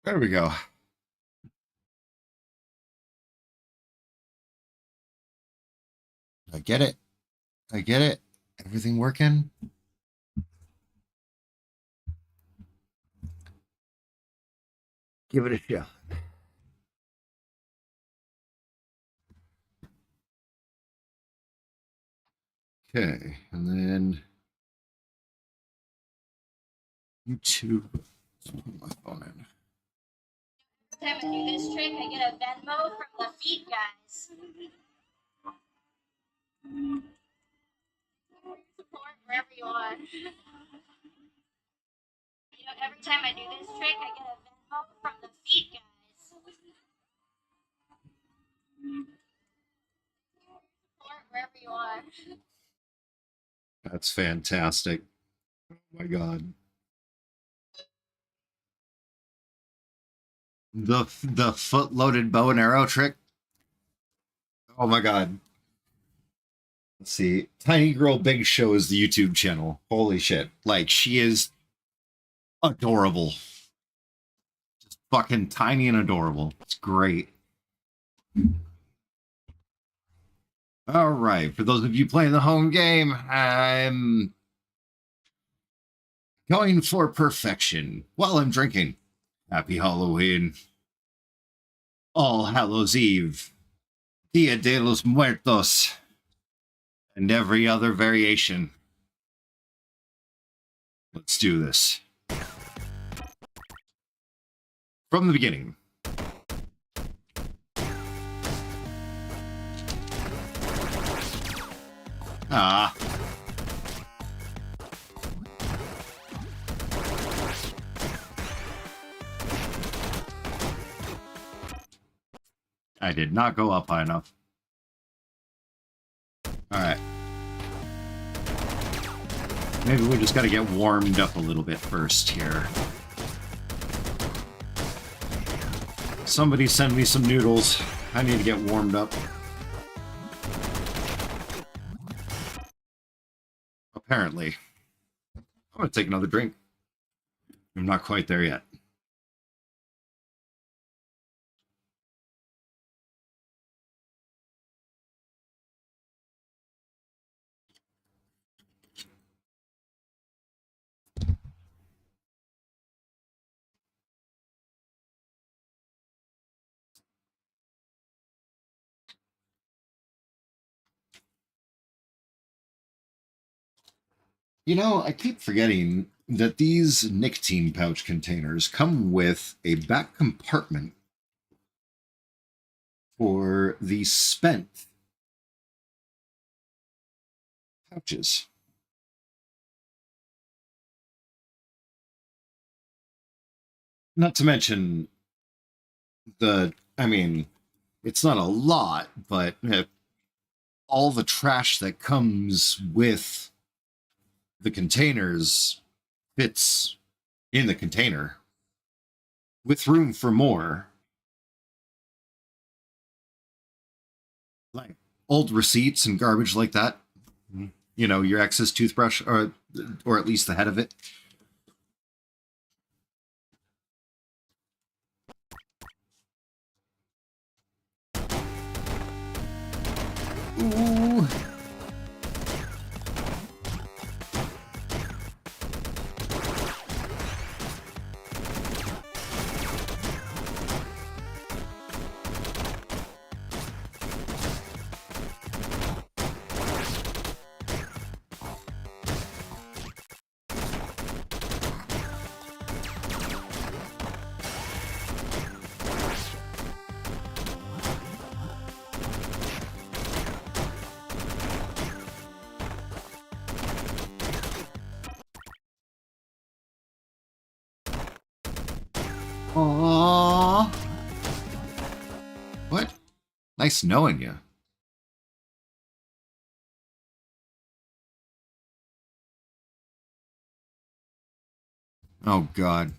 There we go. I get it. I get it. Everything working? Give it a shot. Okay, and then YouTube. Let's put my phone in. Every time I do this trick, I get a Venmo from the feet guys. Support wherever you are. Every time I do this trick, I get a Venmo from the feet guys. Support wherever you are. That's fantastic. Oh my god. The foot loaded bow and arrow trick. Oh my god. Let's see. Tiny Girl Big Show is the YouTube channel. Holy shit. Like she is adorable. Just fucking tiny and adorable. It's great. All right. For those of you playing the home game, I'm going for perfection while I'm drinking. Happy Halloween. All Hallows Eve. Dia de los Muertos. And every other variation. Let's do this. From the beginning. Ah. I did not go up high enough. Alright. Maybe we just gotta get warmed up a little bit first here. Somebody send me some noodles. I need to get warmed up. Apparently. I'm gonna take another drink. I'm not quite there yet. You know, I keep forgetting that these nicotine pouch containers come with a back compartment for the spent pouches. Not to mention I mean, it's not a lot, but all the trash that comes with the containers fits in the container with room for more. Like old receipts and garbage like that. You know, your ex's toothbrush, or at least the head of it. Ooh. Aww. What? Nice knowing you. Oh, God.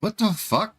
What the fuck?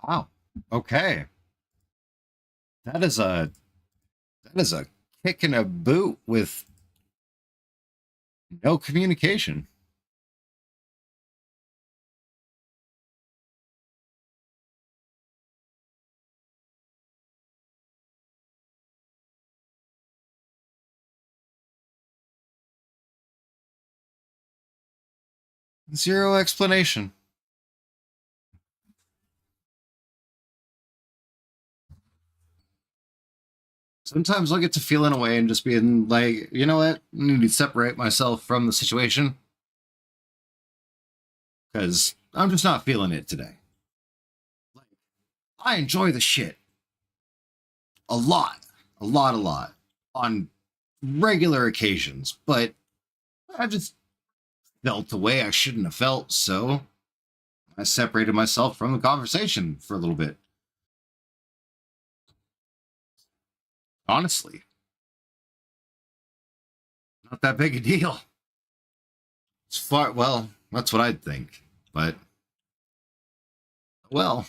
Wow. Okay. That is a that is a kick in a boot with no communication. Zero explanation. Sometimes I'll get to feeling away and just being like, you know what? I need to separate myself from the situation because I'm just not feeling it today. Like, I enjoy the shit a lot, a lot on regular occasions, but I just felt the way I shouldn't have felt, so I separated myself from the conversation for a little bit. Honestly, not that big a deal. It's far, well, that's what I'd think, but well,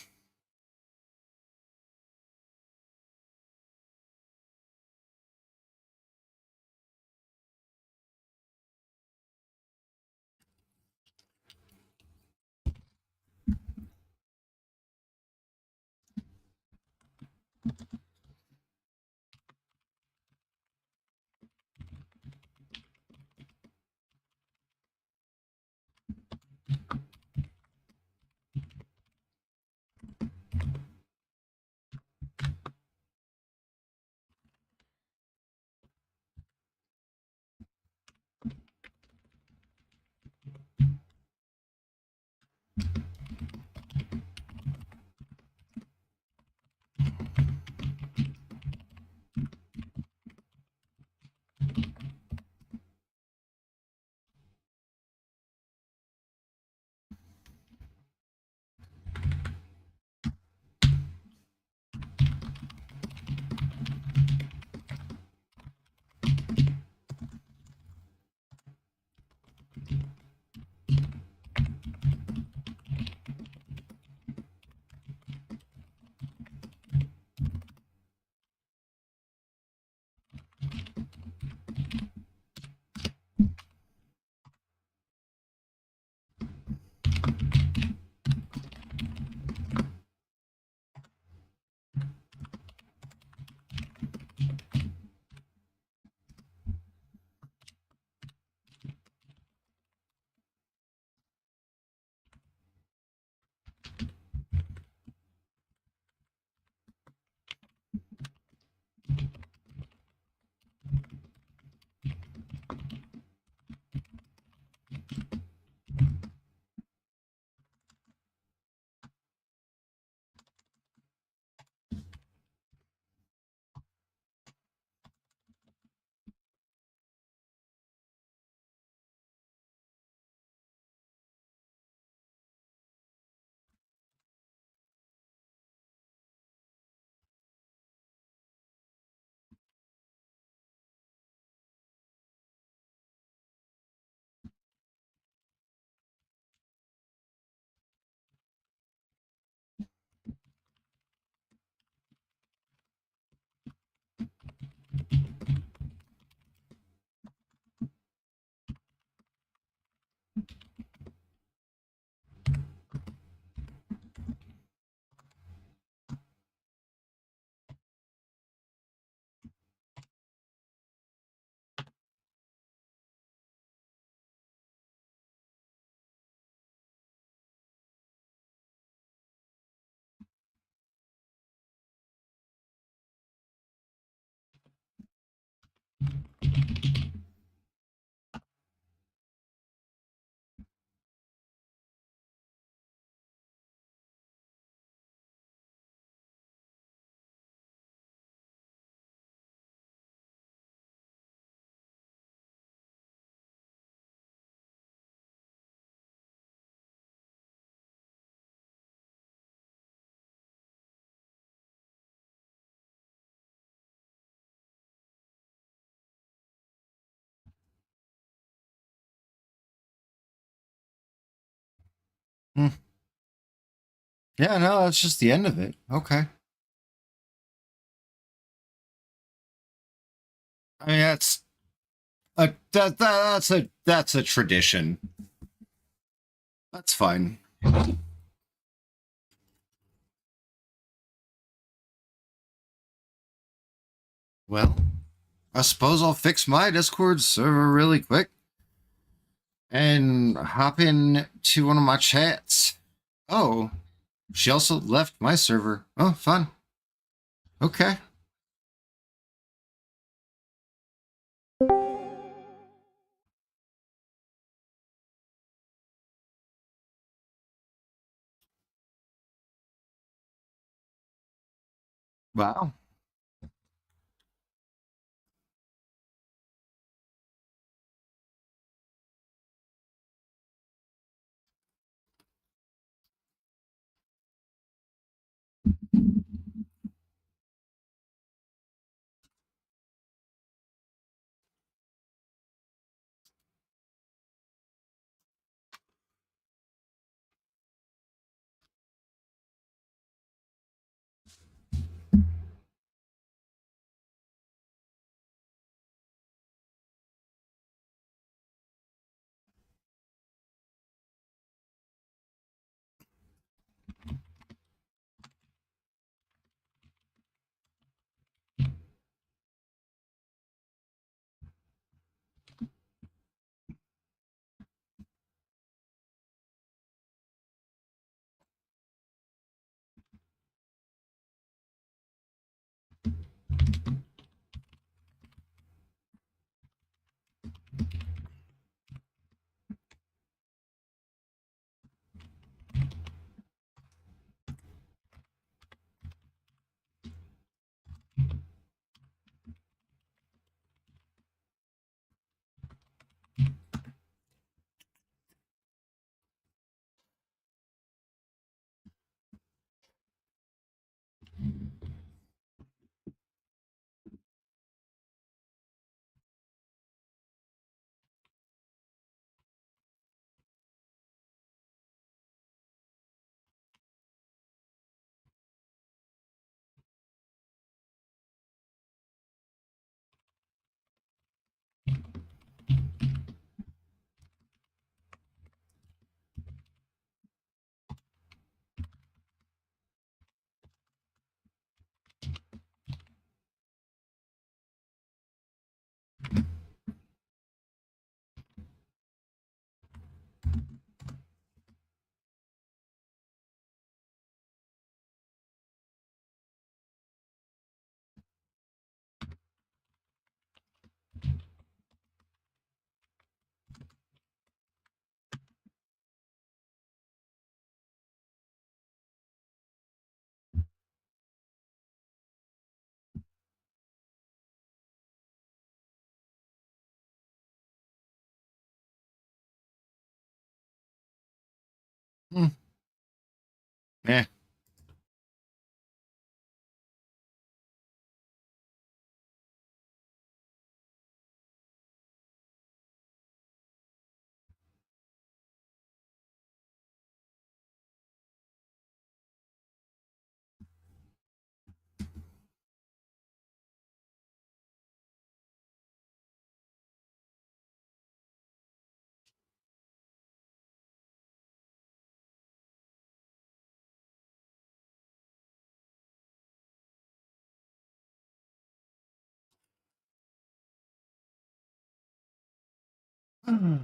Yeah, no, that's just the end of it. Okay. I mean, that's a tradition. That's fine. Well, I suppose I'll fix my Discord server really quick and hop in to one of my chats. Oh, she also left my server. Oh, fun. Okay. Wow. Hmm. Eh. Oh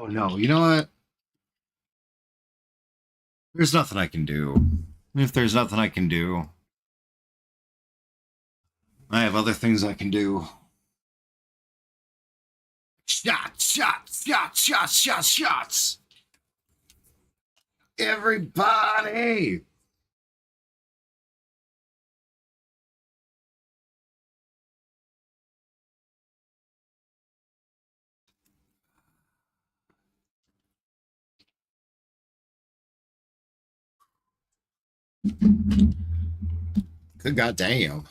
no, you know what? There's nothing I can do. If there's nothing I can do, I have other things I can do. Shots, shots, shots, shots, shots, shots. Everybody. Good goddamn.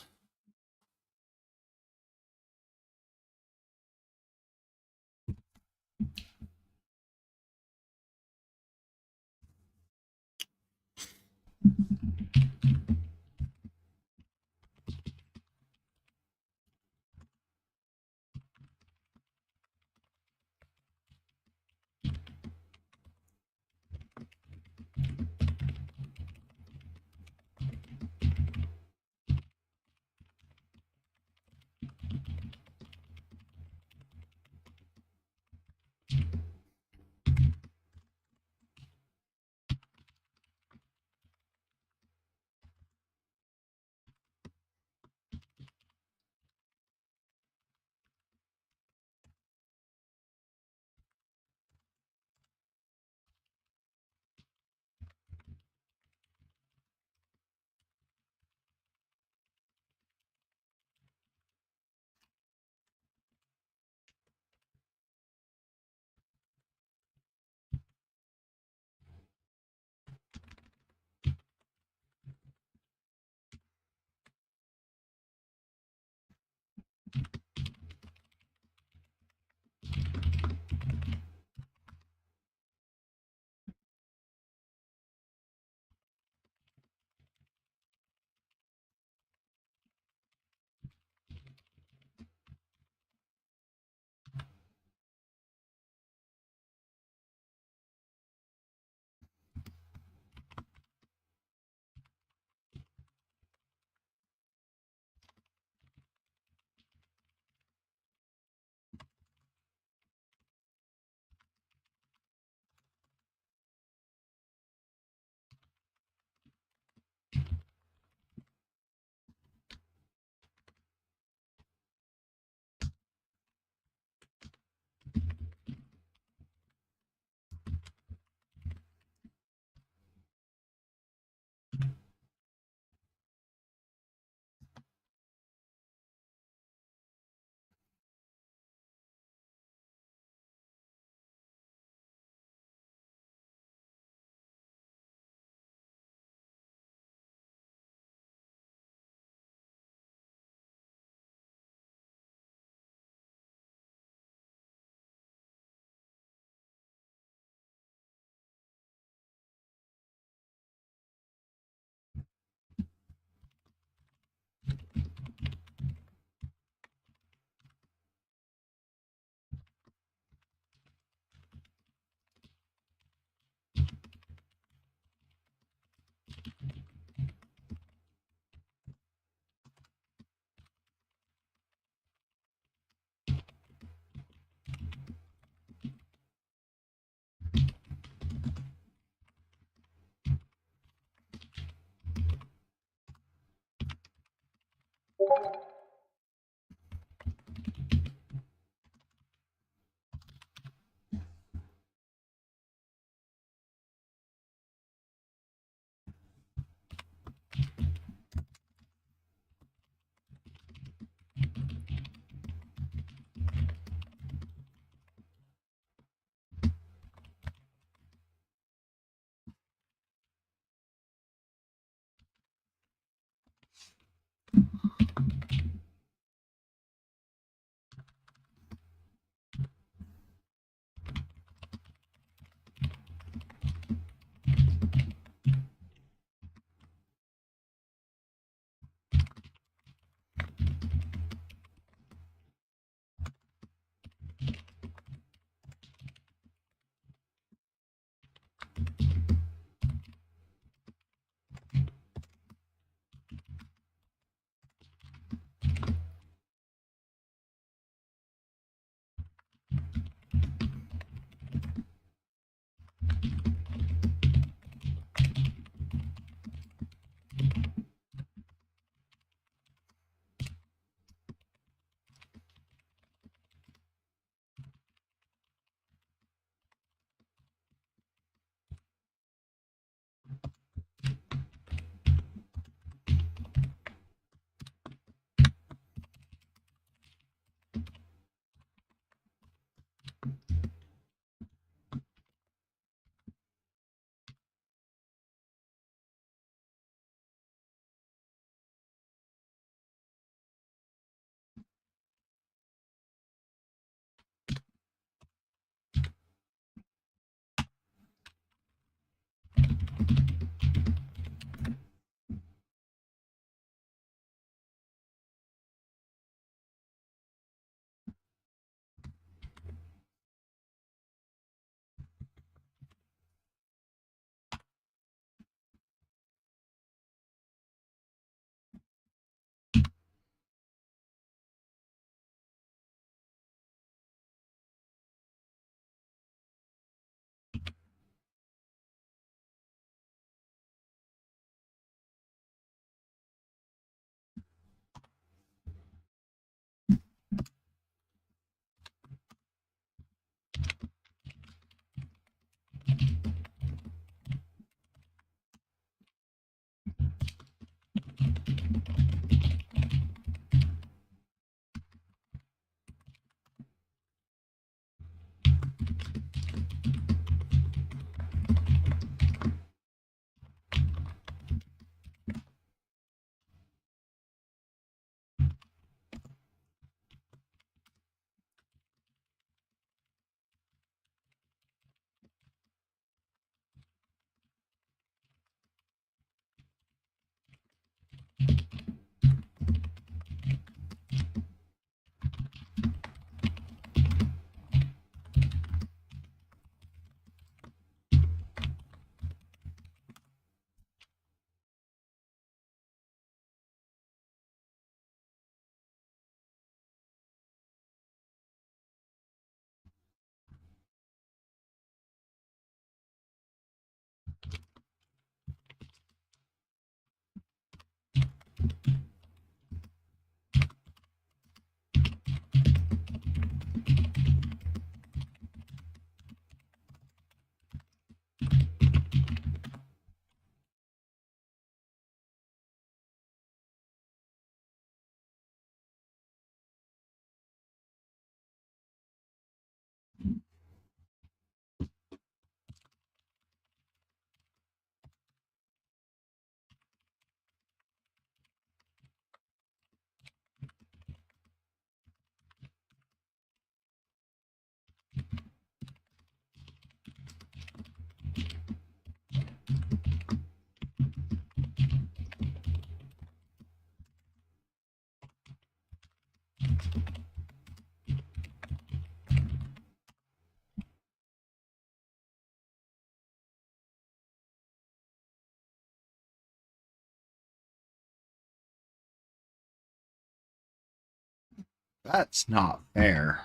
That's not fair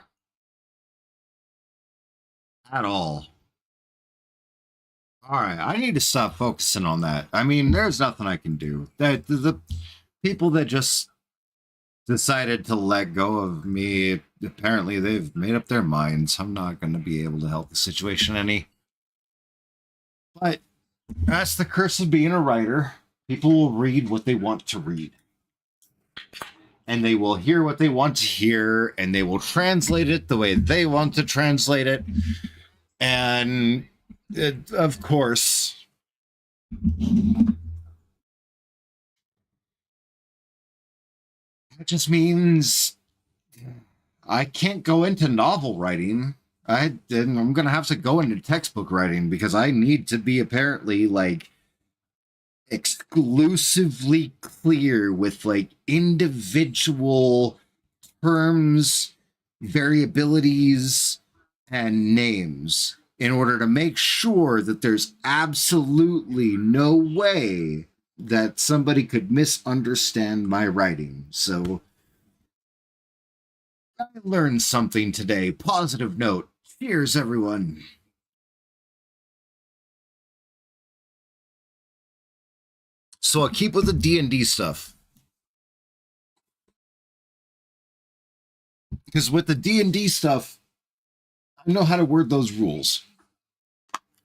at all. All right, I need to stop focusing on that. I mean, there's nothing I can do. That the people that just decided to let go of me, apparently they've made up their minds. I'm not going to be able to help the situation any. But that's the curse of being a writer. People will read what they want to read. And they will hear what they want to hear, and they will translate it the way they want to translate it. And of course, that just means I can't go into novel writing. I'm gonna have to go into textbook writing because I need to be apparently like exclusively clear with like individual terms, variabilities, and names in order to make sure that there's absolutely no way that somebody could misunderstand my writing. So I learned something today. Positive note. Cheers, everyone. So I'll keep with the D&D stuff. Because with the D&D stuff, I know how to word those rules.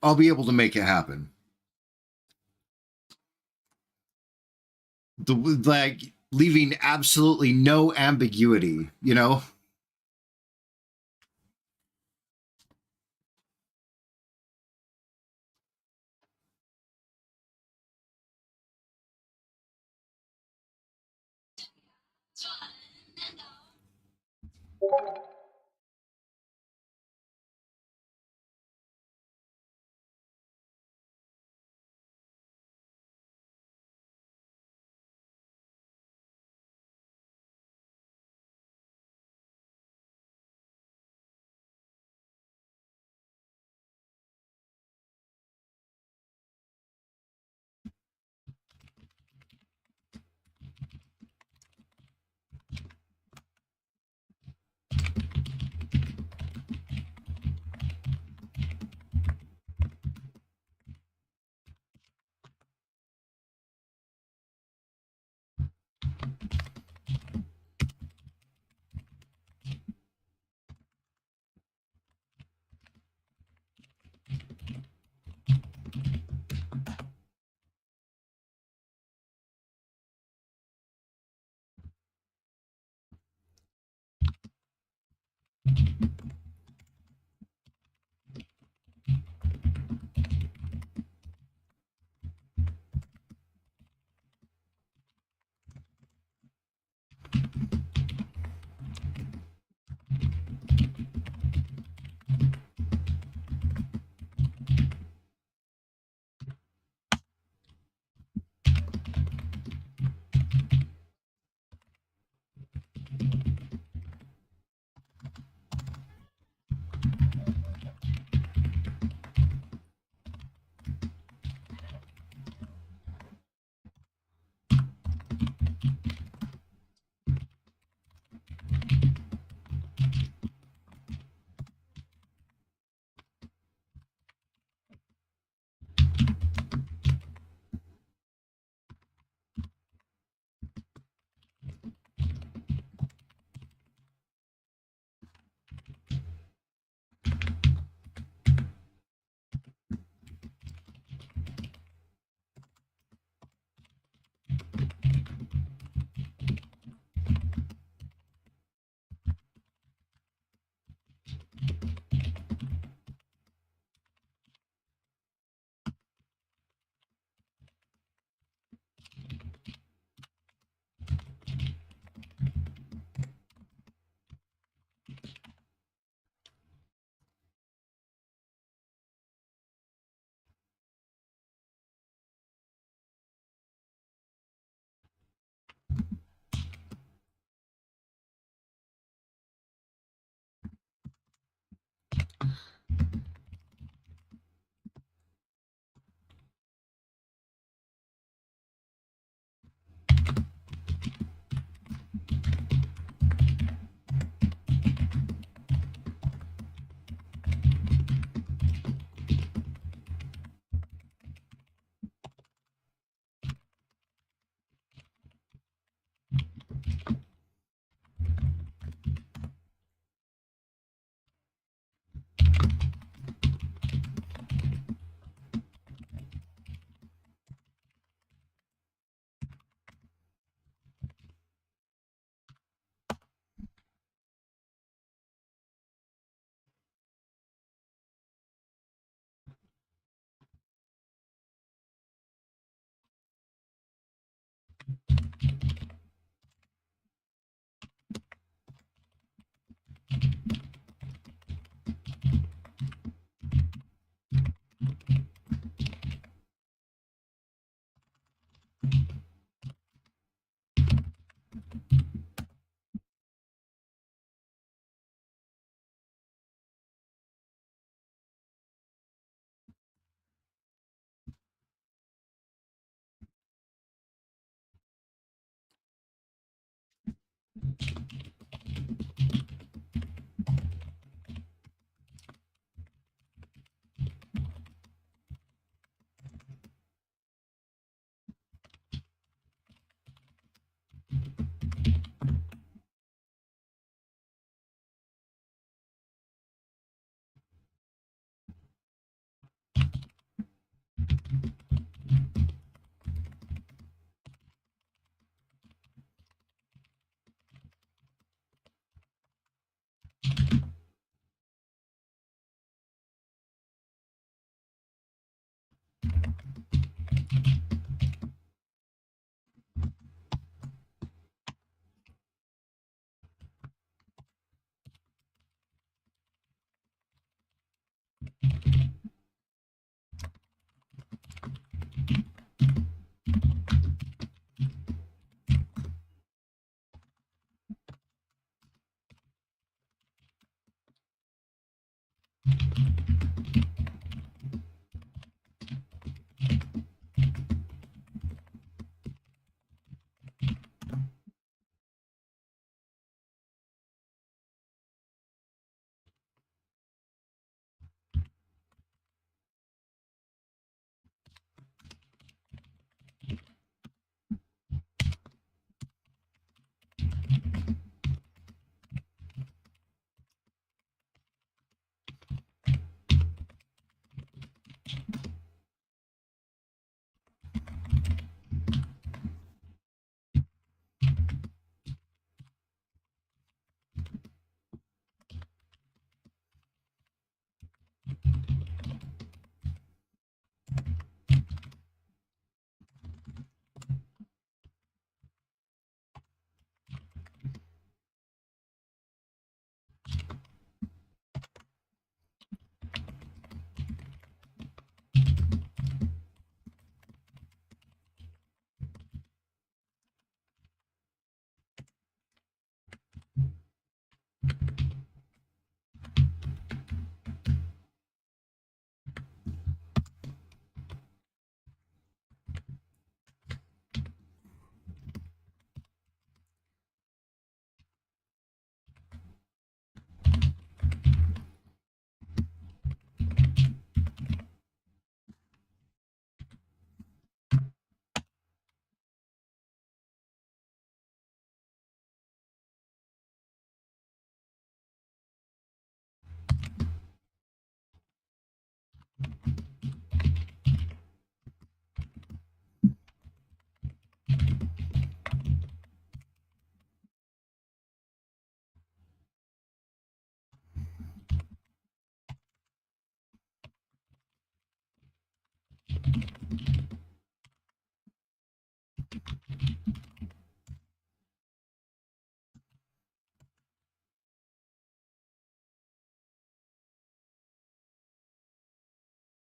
I'll be able to make it happen. Like leaving absolutely no ambiguity, you know?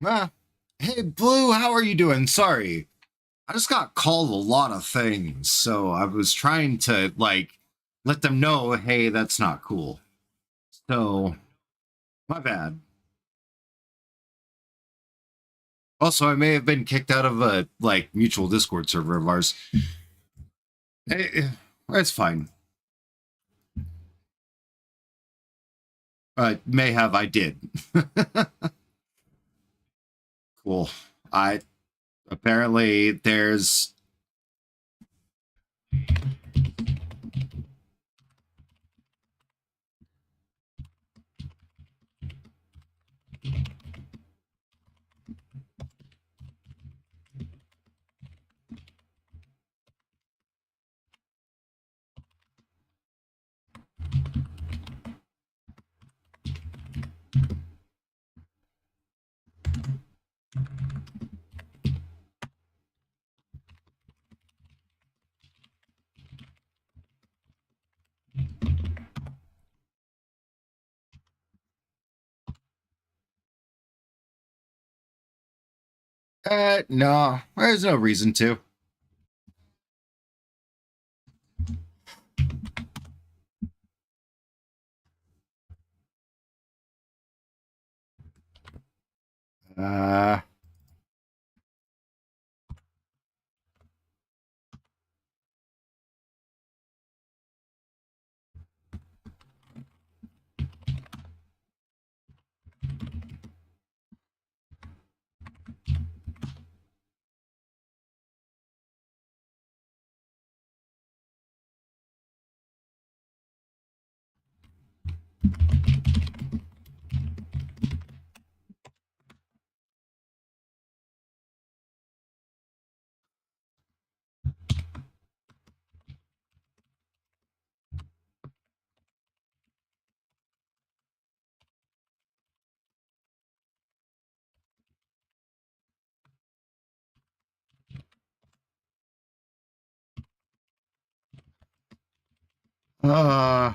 Ah, hey, Blue, how are you doing? Sorry, I just got called a lot of things, so I was trying to, like, let them know, hey, that's not cool. So, my bad. Also, I may have been kicked out of a, like, mutual Discord server of ours. It's fine. May have, I did. Cool. I apparently there's No, there's no reason to. Uh, uh,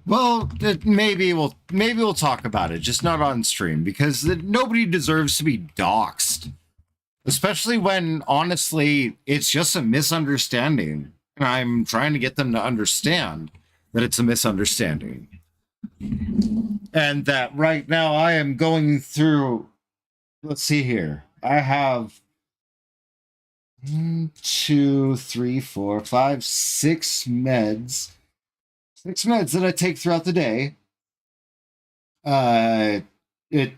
well, maybe we'll talk about it, just not on stream, because nobody deserves to be doxxed, especially when honestly it's just a misunderstanding, and I'm trying to get them to understand that it's a misunderstanding, and that right now I am going through. Let's see here. I have 2, 3, 4, 5, 6 meds. 6 meds that I take throughout the day. Uh, it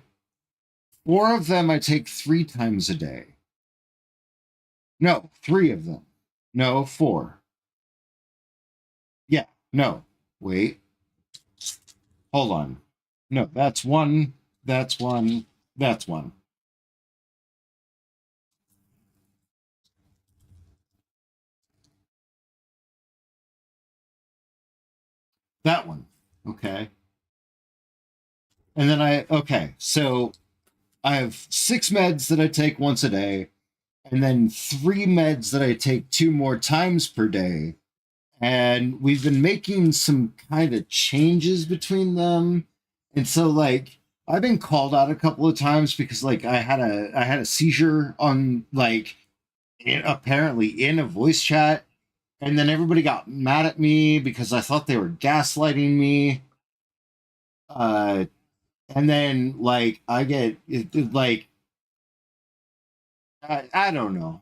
4 of them I take 3 times a day. No, 3 of them. No, 4. Yeah, no. Wait. Hold on. No, that's one. That's one. That's one. That one. Okay. And then so I have 6 meds that I take once a day, and then 3 meds that I take 2 more times per day. And we've been making some kind of changes between them. And so like I've been called out a couple of times because like I had a seizure on like apparently in a voice chat, and then everybody got mad at me because I thought they were gaslighting me. Uh, and then like I get like I don't know.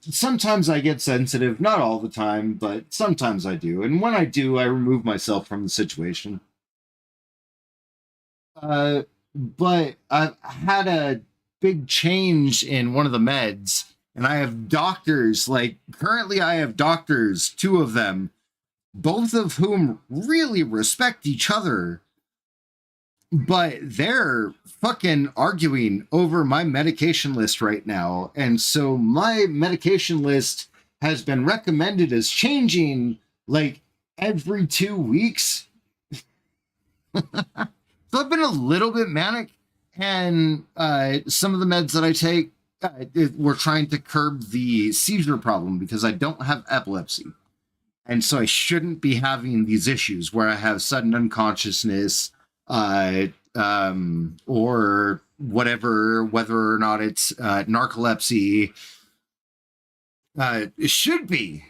Sometimes I get sensitive, not all the time, but sometimes I do. And when I do, I remove myself from the situation. Uh, but I've had a big change in one of the meds, and I have doctors. Like currently, I have doctors, two of them, both of whom really respect each other, but they're fucking arguing over my medication list right now. And so my medication list has been recommended as changing like every 2 weeks. So I've been a little bit manic, and some of the meds that I take, we're trying to curb the seizure problem because I don't have epilepsy. And so I shouldn't be having these issues where I have sudden unconsciousness, or whatever, whether or not it's narcolepsy. It should be.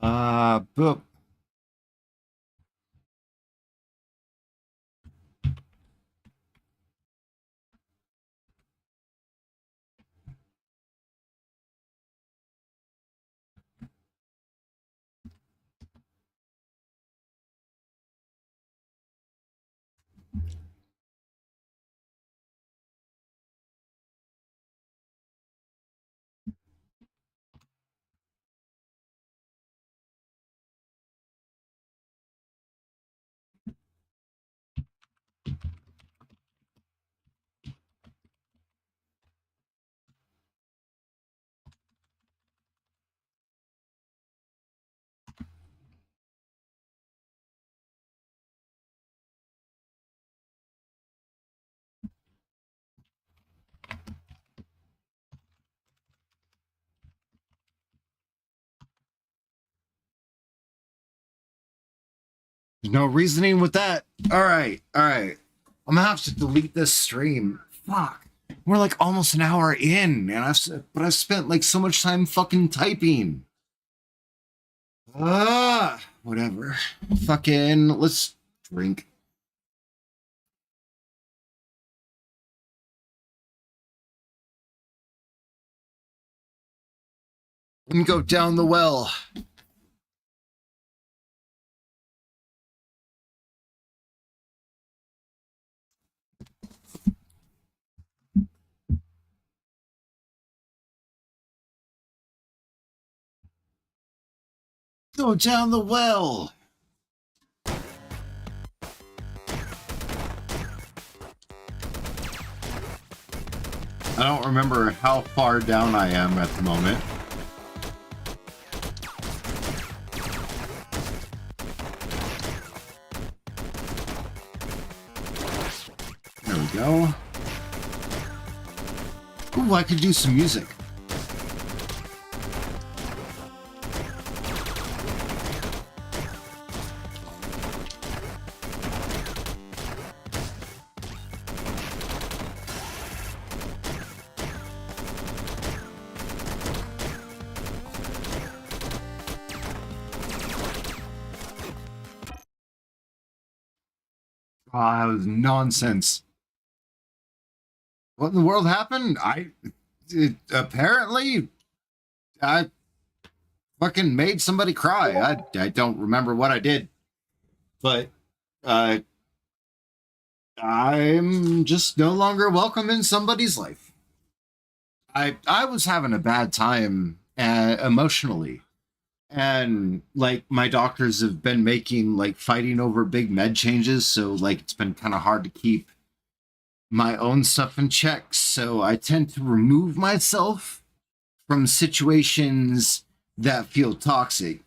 But There's no reasoning with that. All right, all right. I'm gonna have to delete this stream. Fuck. We're like almost an hour in, and I've spent like so much time fucking typing. Whatever. Fucking let's drink. And go down the well. Go down the well. I don't remember how far down I am at the moment. There we go. Ooh, I could do some music. Ah, that was nonsense. What in the world happened? Apparently I fucking made somebody cry. I don't remember what I did, but uh, I'm just no longer welcome in somebody's life. I was having a bad time emotionally, and like my doctors have been making like fighting over big med changes, so like it's been kind of hard to keep my own stuff in check. So I tend to remove myself from situations that feel toxic.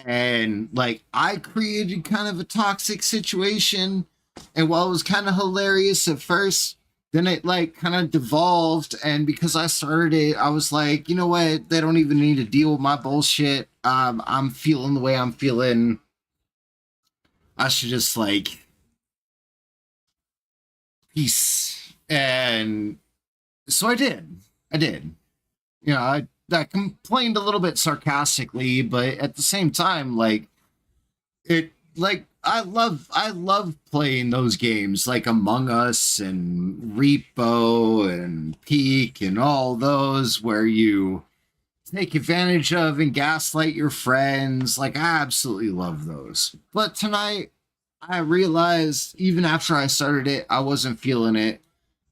And like I created kind of a toxic situation. And while it was kind of hilarious at first, then it like kind of devolved. And because I started it, I was like, you know what? They don't even need to deal with my bullshit. I'm feeling the way I'm feeling. I should just like peace. And so I did. I did. You know, I complained a little bit sarcastically, but at the same time, like it, like I love playing those games like Among Us and Repo and Peak and all those where you take advantage of and gaslight your friends. Like I absolutely love those. But tonight, I realized even after I started it, I wasn't feeling it.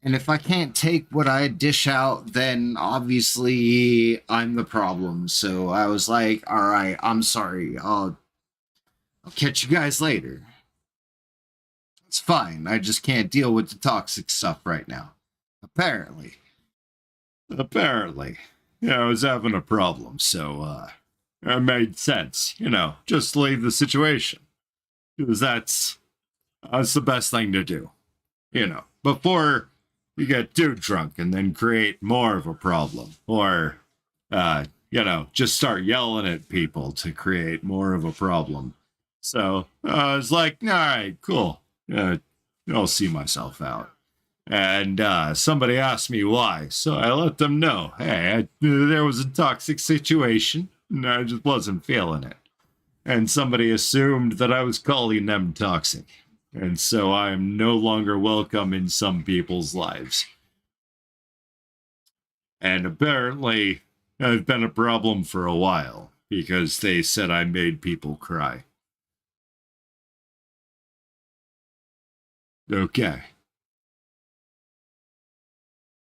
And if I can't take what I dish out, then obviously I'm the problem. So I was like, all right, I'm sorry. I'll catch you guys later. It's fine. I just can't deal with the toxic stuff right now. Apparently. Apparently. Yeah, I was having a problem, so it made sense, just leave the situation. Because that's the best thing to do. Before you get too drunk and then create more of a problem. Or just start yelling at people to create more of a problem. So I was like, all right, cool. I'll see myself out. And somebody asked me why. So I let them know, hey, there was a toxic situation and I just wasn't feeling it. And somebody assumed that I was calling them toxic. And so I'm no longer welcome in some people's lives. And apparently, I've been a problem for a while because they said I made people cry. Okay.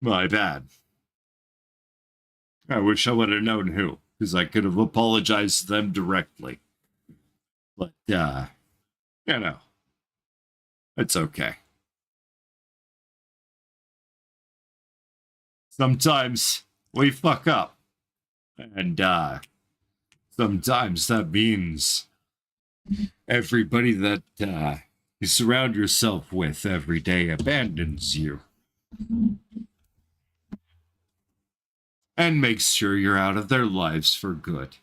My bad. I wish I would have known who, because I could have apologized to them directly. But, it's okay. Sometimes we fuck up. And, sometimes that means everybody that you surround yourself with every day abandons you. And makes sure you're out of their lives for good.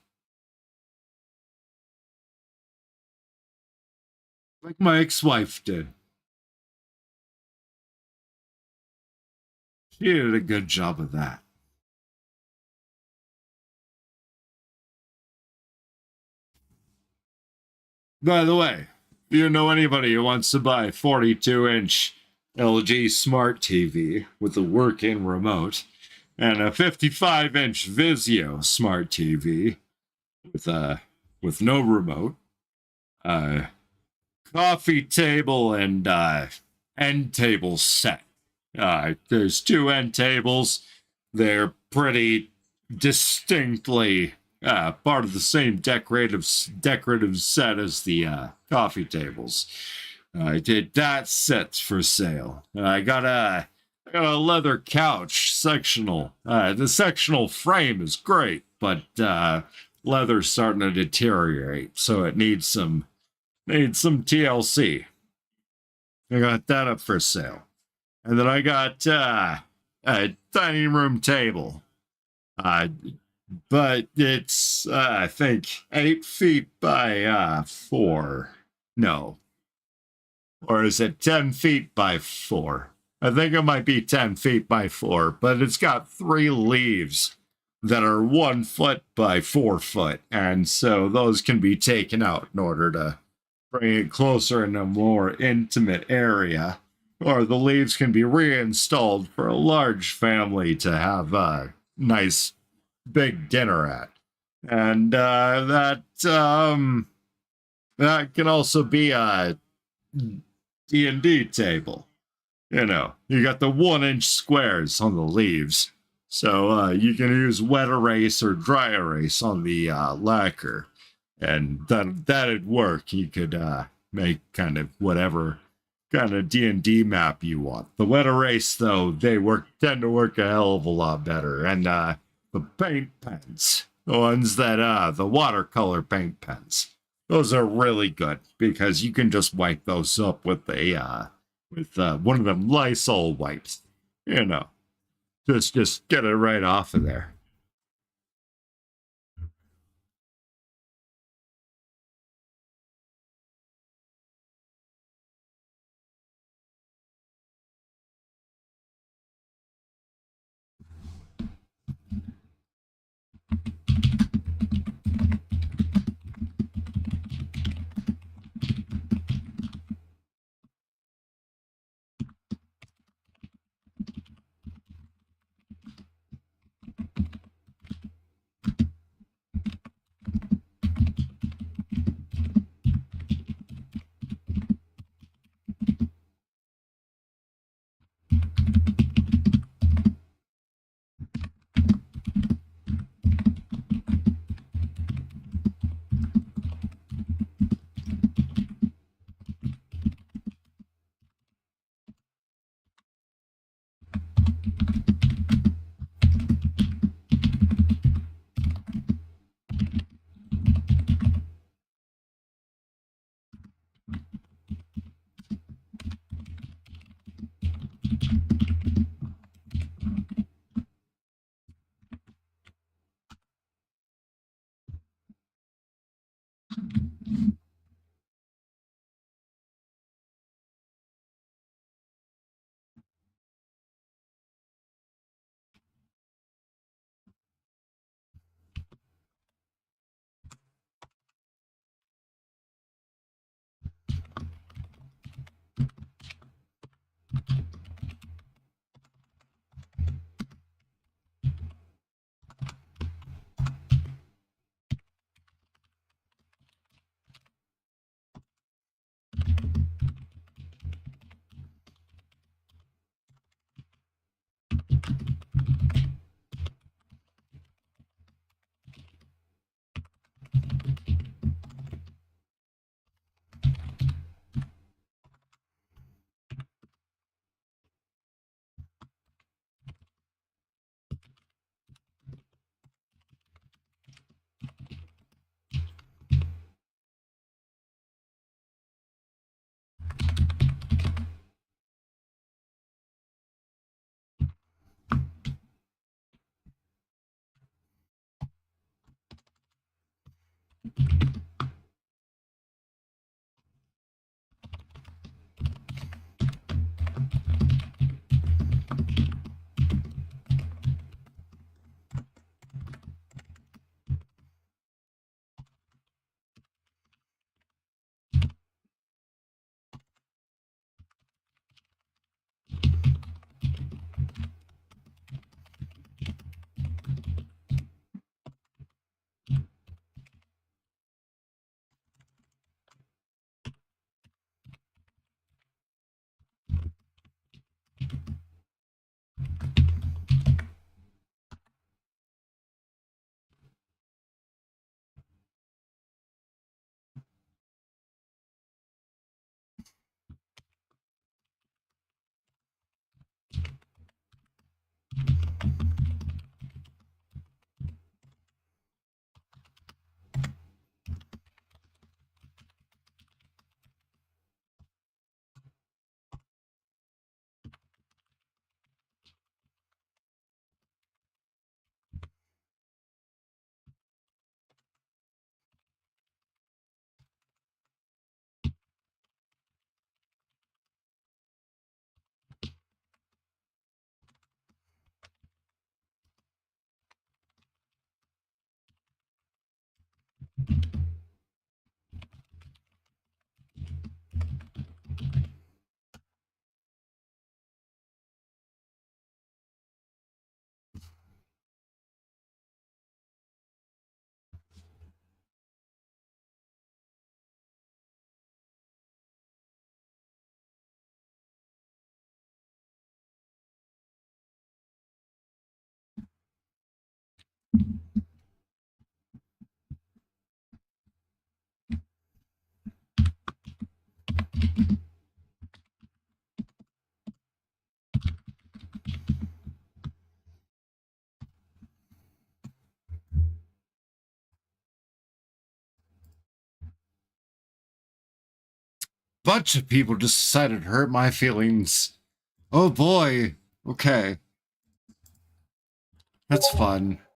like my ex-wife did. She did a good job of that. By the way, if you know anybody who wants to buy a 42-inch LG Smart TV with a working remote and a 55-inch Vizio Smart TV with no remote, uh, coffee table and end table set. There's two end tables. They're pretty distinctly part of the same decorative set as the coffee tables. I did that set for sale. I got a leather couch sectional. The sectional frame is great, but leather's starting to deteriorate, so it needs some TLC. I got that up for sale. And then I got a dining room table. Uh, but it's, I think, 8 feet by 4. No. Or is it 10 feet by 4? I think it might be 10 feet by 4, but it's got 3 leaves that are 1 foot by 4 foot. And so those can be taken out in order to bring it closer in a more intimate area, or the leaves can be reinstalled for a large family to have a nice big dinner at. And that can also be a D&D table. You know, you got the 1-inch squares on the leaves, so you can use wet erase or dry erase on the lacquer, and that'd work. You could make kind of whatever kind of D&D map you want. The wet erase, though, they tend to work a hell of a lot better. And the paint pens, the ones that the watercolor paint pens, those are really good because you can just wipe those up with one of them Lysol wipes. You know, just get it right off of there. Bunch of people just decided to hurt my feelings. Oh boy. Okay. That's fun.